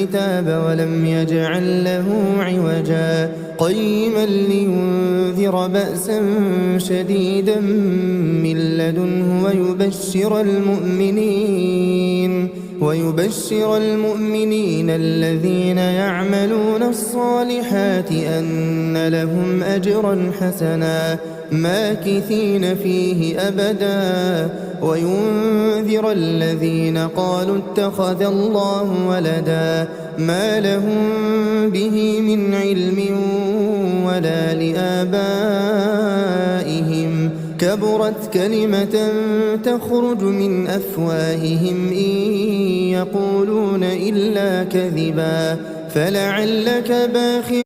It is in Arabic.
الكتاب ولم يجعل له عوجا قيما لينذر بأسا شديدا من لدنه ويبشر المؤمنين الذين يعملون الصالحات أن لهم أجرا حسنا ماكثين فيه أبدا وينذر الذين قالوا اتخذ الله ولدا ما لهم به من علم ولا لآبائهم كبرت كلمة تخرج من أفواههم إن يقولون إلا كذبا فلعلك باخع